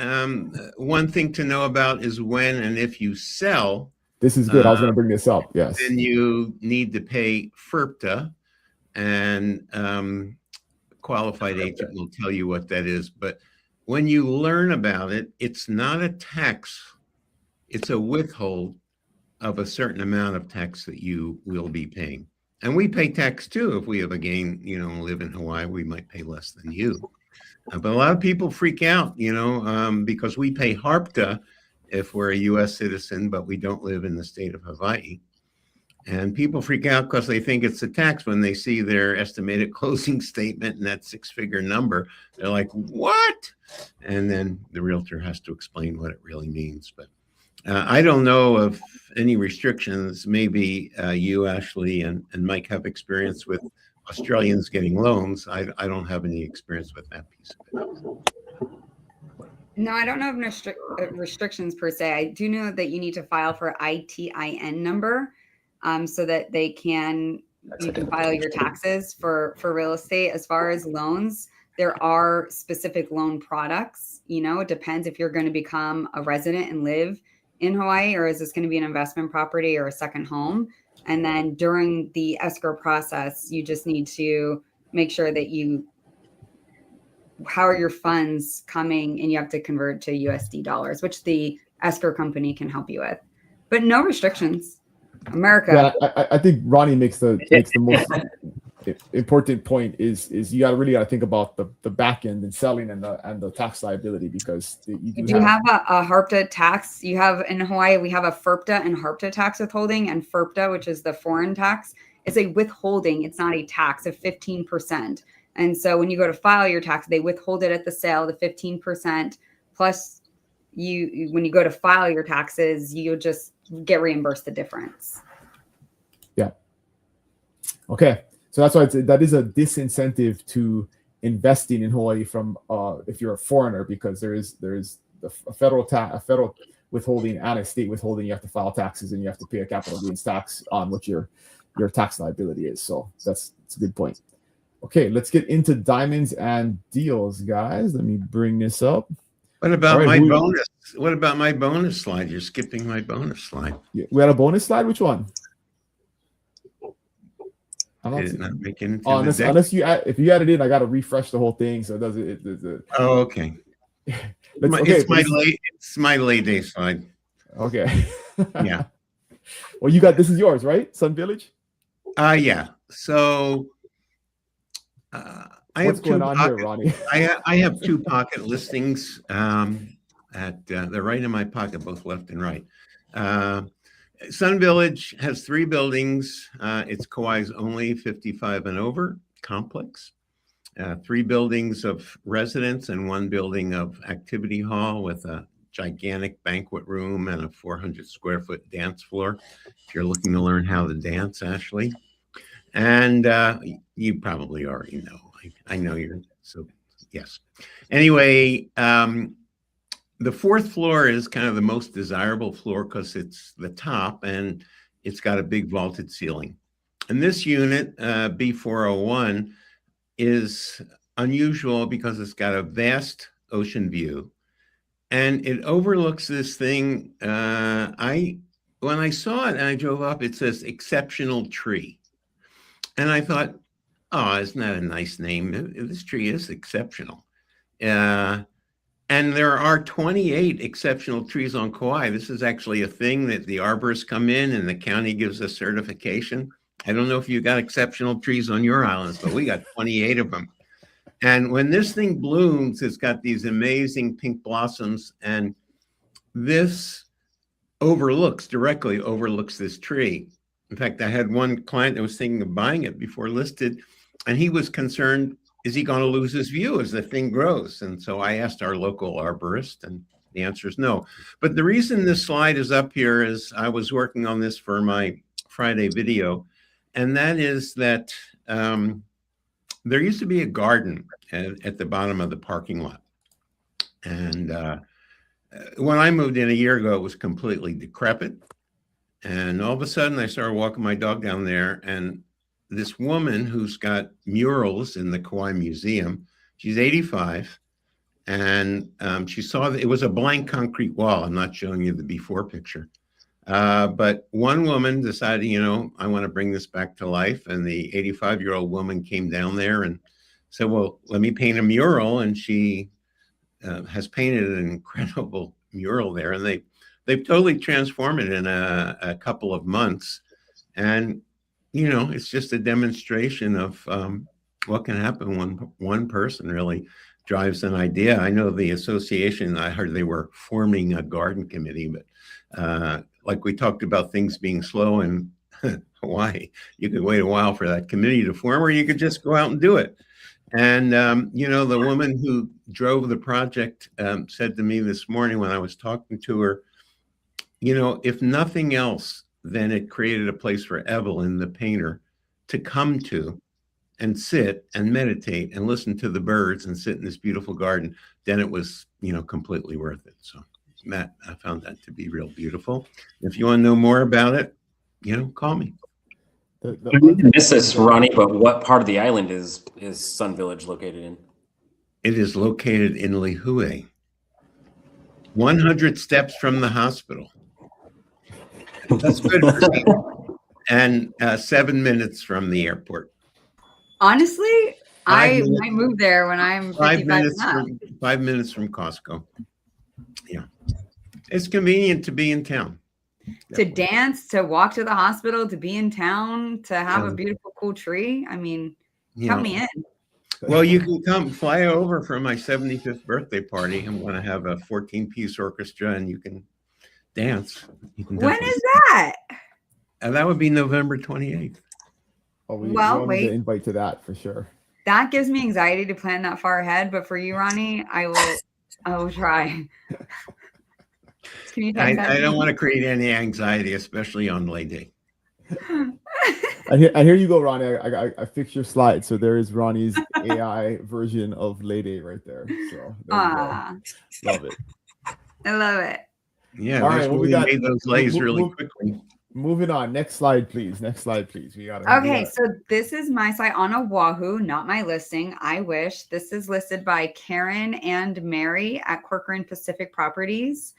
One thing to know about is when and if you sell. This is good. I was going to bring this up. Yes. Then you need to pay FIRPTA, and qualified agent will tell you what that is. But when you learn about it, it's not a tax. It's a withhold of a certain amount of tax that you will be paying. And we pay tax too. If we have a gain, live in Hawaii, we might pay less than you. But a lot of people freak out, because we pay HARPTA if we're a U.S. citizen, but we don't live in the state of Hawaii. And people freak out because they think it's a tax when they see their estimated closing statement and that 6-figure number. They're like, what? And then the realtor has to explain what it really means. But I don't know of any restrictions. Maybe you, Ashley, and Mike have experience with Australians getting loans. I don't have any experience with that piece of it. No, I don't know of restrictions per se. I do know that you need to file for ITIN number, so that you can file your taxes for real estate. As far as loans, there are specific loan products. It depends if you're going to become a resident and live in Hawaii, or is this going to be an investment property or a second home? And then during the escrow process, you just need to make sure that how are your funds coming, and you have to convert to USD dollars, which the escrow company can help you with. But no restrictions. America. Yeah, I think Ronnie makes the most important point is you really got to think about the back end and selling and the tax liability, because you do have a HARPTA tax. You have in Hawaii, we have a FERPTA and HARPTA tax withholding, and FERPTA, which is the foreign tax, is a withholding. It's not a tax of 15%. And so when you go to file your tax, they withhold it at the sale, the 15%, plus when you go to file your taxes, you'll just get reimbursed the difference. Yeah. Okay. So that's why that is a disincentive to investing in Hawaii from if you're a foreigner, because there is a federal withholding and a state withholding. You have to file taxes and you have to pay a capital gains tax on what your tax liability is. So that's a good point. Okay, let's get into diamonds and deals, guys. Let me bring this up. What about my bonus? What about my bonus slide? You're skipping my bonus slide. Yeah, we had a bonus slide. Which one? Did it not make it into the unless deck? if you add it in, I got to refresh the whole thing, so it does it. Oh, okay. It's my lay day slide. Okay. Yeah. Well, this is yours, right? Sun Village. Yeah. So What's going on here, Ronnie? I have 2 pocket listings. They're right in my pocket, both left and right. Sun Village has 3 buildings. It's Kauai's only 55 and over complex. 3 buildings of residence and 1 building of activity hall with a gigantic banquet room and a 400 square foot dance floor. If you're looking to learn how to dance, Ashley. And you probably already know. I know you're so, yes. Anyway, the 4th floor is kind of the most desirable floor because it's the top and it's got a big vaulted ceiling. And this unit, B401, is unusual because it's got a vast ocean view and it overlooks this thing. When I saw it and I drove up, it says exceptional tree. And I thought, oh, isn't that a nice name? This tree is exceptional. And there are 28 exceptional trees on Kauai. This is actually a thing that the arborists come in and the county gives us certification. I don't know if you got exceptional trees on your islands, but we got 28 of them. And when this thing blooms, it's got these amazing pink blossoms. And this directly overlooks this tree. In fact, I had one client that was thinking of buying it before listed, and he was concerned, is he going to lose his view as the thing grows? And so I asked our local arborist, and the answer is no. But the reason this slide is up here is I was working on this for my Friday video, and that is that there used to be a garden at the bottom of the parking lot. And when I moved in a year ago, it was completely decrepit. And all of a sudden, I started walking my dog down there, and this woman who's got murals in the Kauai Museum, she's 85, and she saw that it was a blank concrete wall. I'm not showing you the before picture. But one woman decided, I want to bring this back to life. And the 85-year-old woman came down there and said, well, let me paint a mural. And she has painted an incredible mural there. And they've totally transformed it in a couple of months. And, it's just a demonstration of what can happen when one person really drives an idea. I know the association, I heard they were forming a garden committee, but like we talked about things being slow in Hawaii, you could wait a while for that committee to form, or you could just go out and do it. And, the woman who drove the project said to me this morning when I was talking to her, if nothing else, then it created a place for Evelyn, the painter, to come to and sit and meditate and listen to the birds and sit in this beautiful garden. Then it was, completely worth it. So, Matt, I found that to be real beautiful. If you want to know more about it, call me. This is Ronnie, but what part of the island is Sun Village located in? It is located in Lihue, 100 steps from the hospital. That's good for me. And 7 minutes from the airport. Honestly, I might move there when I'm 55 5 minutes from Costco. Yeah. It's convenient to be in town. To dance, to walk to the hospital, to be in town, to have a beautiful, cool tree. I mean, count me in. Well, you can come fly over for my 75th birthday party. I'm going to have a 14-piece orchestra, and you can dance. When is that? And that would be November 28th. Oh, well, wait. The invite to that for sure. That gives me anxiety to plan that far ahead. But for you, Ronnie, I will try. I don't want to create any anxiety, especially on Lay Day. I hear you go, Ronnie. I fixed your slide, so there is Ronnie's AI version of Lay Day right there. So love it. I love it. Yeah, all right. Well, we made those lays really quickly. Moving on. Next slide, please. We got okay. So this is my site on Oahu, not my listing. I wish. This is listed by Karen and Mary at Corcoran Pacific Properties.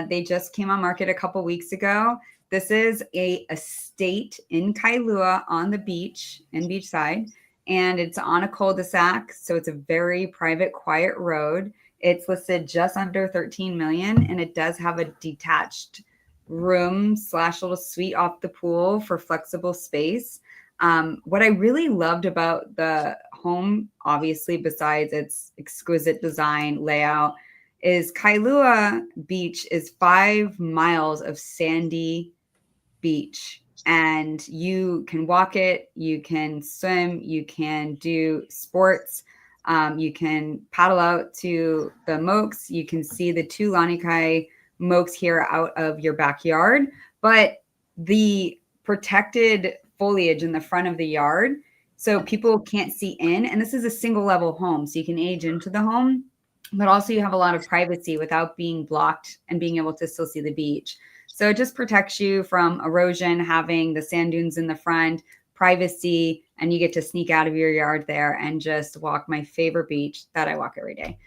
They just came on market a couple weeks ago. This is a estate in Kailua on the beach, in Beachside, and it's on a cul-de-sac. So it's a very private, quiet road. It's listed just under 13 million, and it does have a detached room / little suite off the pool for flexible space. What I really loved about the home, obviously, besides its exquisite design layout, is Kailua Beach is 5 miles of sandy beach, and you can walk it, you can swim, you can do sports, you can paddle out to the mokes, you can see the 2 lanikai mokes here out of your backyard, but the protected foliage in the front of the yard, so people can't see in, and this is a single level home, so you can age into the home, but also you have a lot of privacy without being blocked and being able to still see the beach. So it just protects you from erosion, having the sand dunes in the front, privacy, and you get to sneak out of your yard there and just walk my favorite beach that I walk every day.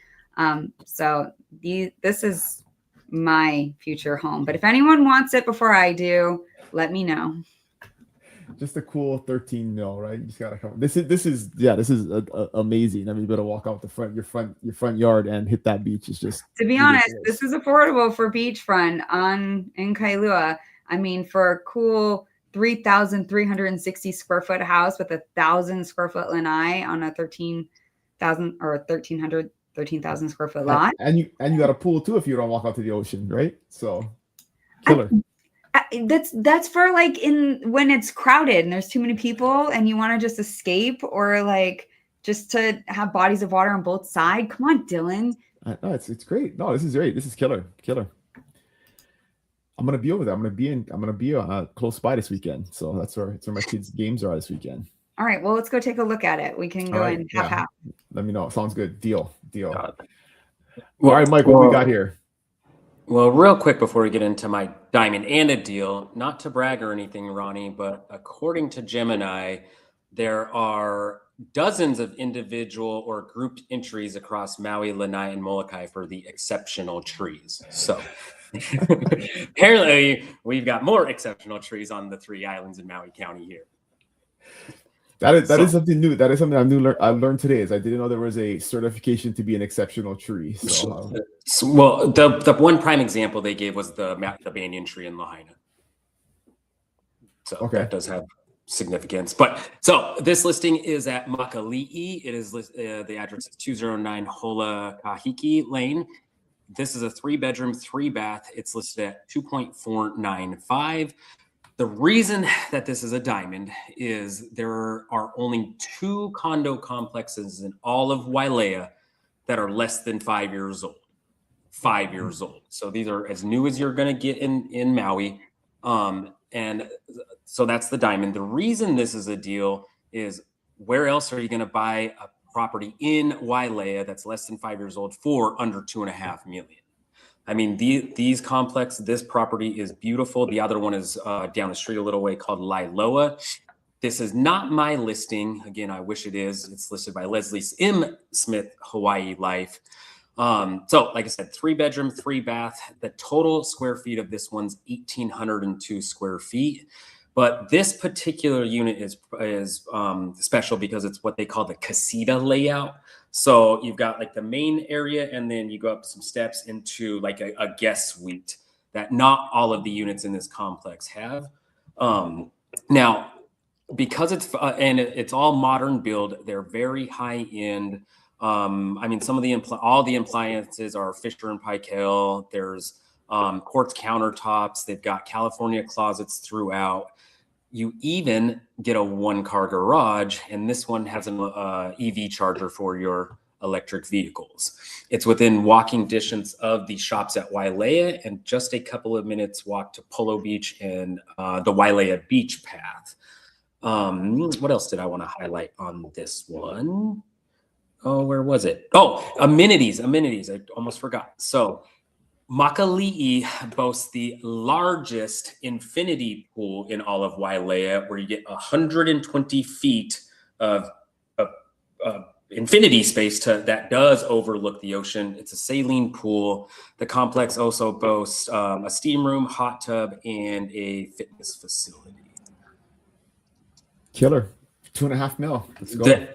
This is my future home. But if anyone wants it before I do, let me know. Just a cool 13 mil, right? You just gotta come. This is amazing. I mean, you better walk out your front yard and hit that beach. It's just, to be honest, this is affordable for Beachfront in Kailua. I mean, for a cool 3,360 square foot house with 1,000 square foot lanai on a 13,000 or 13,000 square foot lot, and you got a pool too if you don't walk out to the ocean, right? So killer. That's for like when it's crowded and there's too many people and you want to just escape, or like just to have bodies of water on both sides. Come on, Dylan. No, it's great. No, this is great. This is killer. I'm gonna be over there. I'm gonna be close by this weekend. So that's where my kids' games are this weekend. All right. Well, let's go take a look at it. We can go and half. Let me know. Sounds good. Deal. Well, all right, Mike. What we got here? Well, real quick before we get into my diamond and a deal, not to brag or anything, Ronnie, but according to Gemini, there are dozens of individual or grouped entries across Maui, Lanai, and Molokai for the exceptional trees. So apparently we've got more exceptional trees on the 3 islands in Maui County here. That is something new. That is something I learned today. Is I didn't know there was a certification to be an exceptional tree. So, well, the one prime example they gave was the banyan tree in Lahaina. So that does have significance. But so this listing is at Makali'i. It is the address is 209 Hola Kahiki Lane. This is a 3-bedroom, 3-bath. It's listed at 2.495. The reason that this is a diamond is there are only 2 condo complexes in all of Wailea that are less than 5 years old. 5 years old. So these are as new as you're going to get in Maui. And so that's the diamond. The reason this is a deal is where else are you going to buy a property in Wailea that's less than 5 years old for under $2.5 million? I mean, this property is beautiful. The other one is down the street a little way called Liloa. This is not my listing. Again, I wish it is. It's listed by Leslie M. Smith, Hawaii Life. So like I said, 3-bedroom, 3-bath. The total square feet of this one's 1,802 square feet. But this particular unit is special because it's what they call the casita layout. So you've got like the main area, and then you go up some steps into like a guest suite that not all of the units in this complex have. Now, because it's all modern build, they're very high end. I mean, some of all the appliances are Fisher and Paykel. There's quartz countertops. They've got California closets throughout. You even get a 1-car garage, and this one has an EV charger for your electric vehicles. It's within walking distance of the shops at Wailea and just a couple of minutes walk to Polo Beach and the Wailea Beach Path. What else did I want to highlight on this one? Oh, where was it? Oh, amenities. I almost forgot. So Makali'i boasts the largest infinity pool in all of Wailea, where you get 120 feet of infinity space that does overlook the ocean. It's a saline pool. The complex also boasts a steam room, hot tub, and a fitness facility. Killer. $2.5 million. Let's go.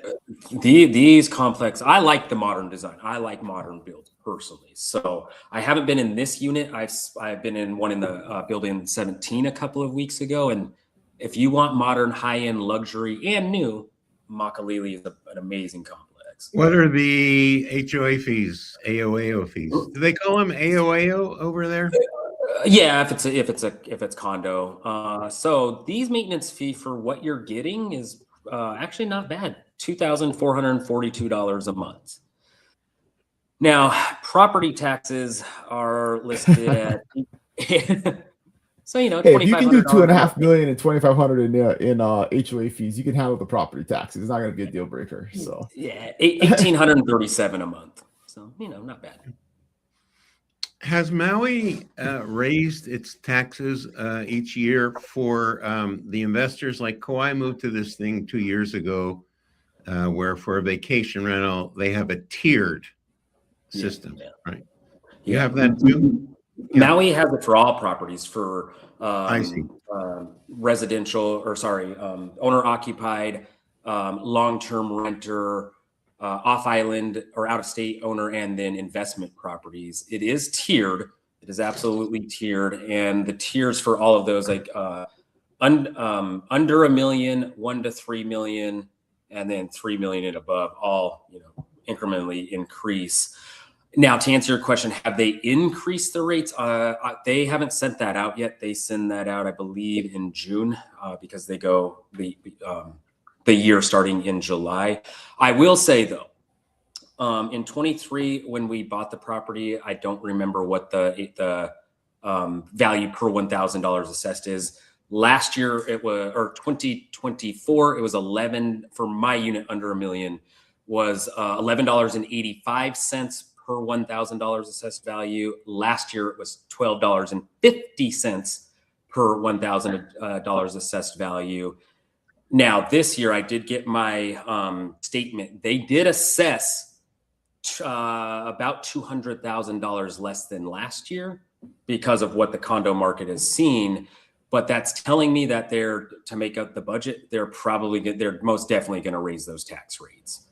These complex, I like the modern design. I like modern build personally. So I haven't been in this unit. I've been in one in the building 17 a couple of weeks ago. And if you want modern, high-end luxury and new, Makali'i is an amazing complex. What are the HOA fees, AOAO fees? Do they call them AOAO over there? Yeah, if it's condo. So these maintenance fee for what you're getting is actually not bad. $2,442 a month. Now, property taxes are listed at so hey, if you can do $2.5 million and $2,500 in HOA fees, you can handle the property taxes. It's not going to be a deal breaker. So yeah, $1,837 a month. So not bad. Has Maui raised its taxes each year for the investors? Like Kauai moved to this thing 2 years ago, where for a vacation rental, they have a tiered system, right? You have that too? Maui has it for all properties for I see. Residential, or sorry, owner occupied, long-term renter, off-island or out-of-state owner, and then investment properties. It is tiered. It is absolutely tiered, and the tiers for all of those, like under $1 million, 1 to 3 million, and then 3 million and above, all incrementally increase. Now, to answer your question, have they increased the rates? They haven't sent that out yet. They send that out, I believe, in June because they go the year starting in July. I will say though, in 23, when we bought the property, I don't remember what the value per $1,000 assessed is. Last year it was, or 2024, it was 11 for my unit under $1 million was $11.85 per $1,000 assessed value. Last year it was $12.50 per $1,000 assessed value. Now, this year I did get my statement. They did assess about $200,000 less than last year because of what the condo market has seen. But that's telling me that to make up the budget, they're most definitely going to raise those tax rates.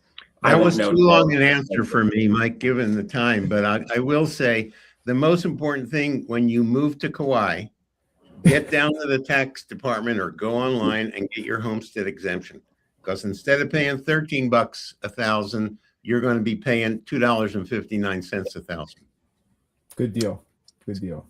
That was too long an answer for me, Mike, given the time. But I will say the most important thing when you move to Kauai, get down to the tax department or go online and get your homestead exemption. Because instead of paying $13 1,000, you're going to be paying $2.59 1,000. Good deal. Good deal.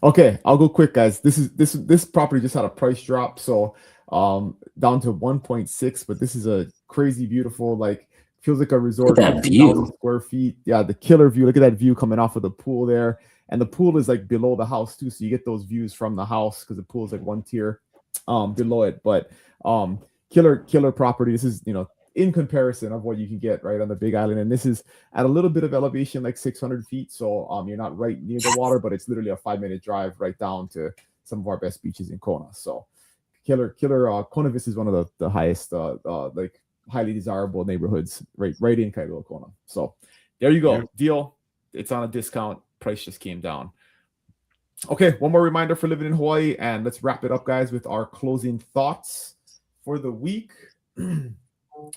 Okay, I'll go quick, guys. This property just had a price drop, so down to 1.6. But this is a crazy beautiful, like feels like a resort. Look at that view. 2,000 square feet. Yeah, the killer view. Look at that view coming off of the pool there, and the pool is like below the house too, so you get those views from the house because the pool is like one tier below it. But killer property. This is in comparison of what you can get right on the Big Island, and this is at a little bit of elevation, like 600 feet. So you're not right near the water, but it's literally a 5-minute drive right down to some of our best beaches in Kona. So killer. Kona Vista is one of the highest, like highly desirable neighborhoods right in Kailua, Kona. So there you go. Deal. It's on a discount. Price just came down. Okay, one more reminder for living in Hawaii, and let's wrap it up, guys, with our closing thoughts for the week.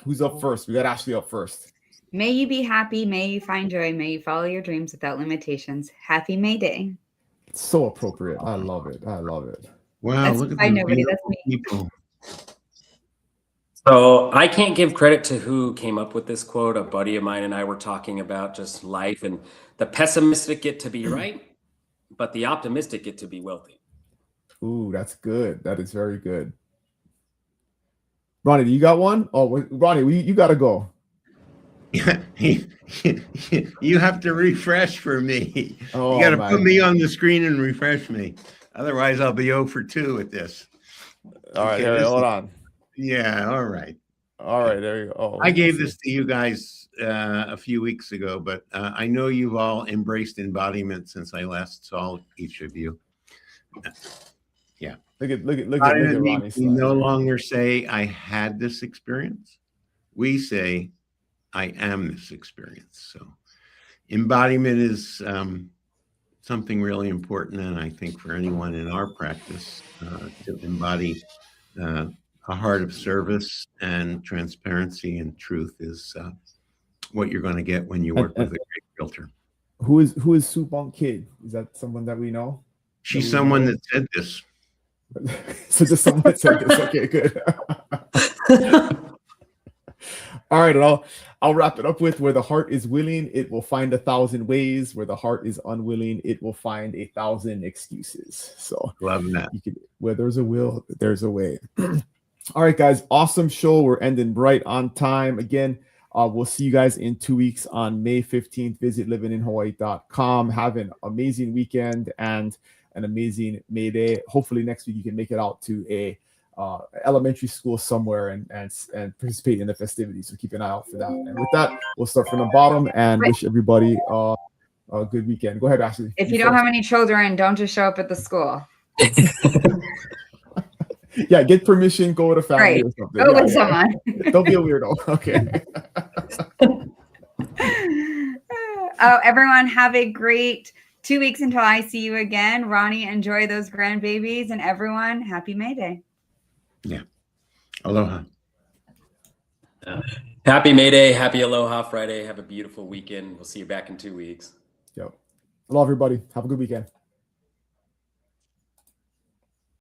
Who's up first? We got Ashley up first. May you be happy. May you find joy. May you follow your dreams without limitations. Happy May Day. It's so appropriate. I love it. Wow, That's look at by the nobody. That's beautiful me. people. So I can't give credit to who came up with this quote. A buddy of mine and I were talking about just life, and the pessimistic get to be right, but the optimistic get to be wealthy. Ooh, that's good. That is very good. Ronnie, you got one? Oh, Ronnie, you got to go. You have to refresh for me. Oh, you got to put me on the screen and refresh me. Otherwise, I'll be 0 for 2 at this. All right, Okay, hold on. Yeah, all right. All right, there you go. Oh, I gave this to you guys a few weeks ago, but I know you've all embraced embodiment since I last saw each of you. Yeah. Look at Ronnie. We no longer say I had this experience. We say I am this experience. So embodiment is something really important, and I think for anyone in our practice to embody a heart of service and transparency and truth is what you're going to get when you work with a great realtor. Who is Subong Kid? Is that someone that we know? She's someone that said this. So just someone that said this. Okay, good. All right, and I'll wrap it up with where the heart is willing, it will find 1,000 ways. Where the heart is unwilling, it will find 1,000 excuses. So love that. Where there's a will, there's a way. All right, guys, awesome show. We're ending right on time. Again, we'll see you guys in 2 weeks on May 15th. Visit livinginhawaii.com. Have an amazing weekend and an amazing May Day. Hopefully next week you can make it out to a elementary school somewhere and participate in the festivities. So keep an eye out for that. And with that, we'll start from the bottom and wish everybody a good weekend. Go ahead, Ashley. If you don't have any children, don't just show up at the school. Yeah, get permission, go with a family Right. or something. Go with someone. Don't be a weirdo. Okay. Oh, everyone have a great 2 weeks until I see you again. Ronnie, enjoy those grandbabies, and everyone, happy May Day. Yeah. Aloha. Happy May Day. Happy Aloha Friday. Have a beautiful weekend. We'll see you back in 2 weeks. Yep. Hello, everybody. Have a good weekend.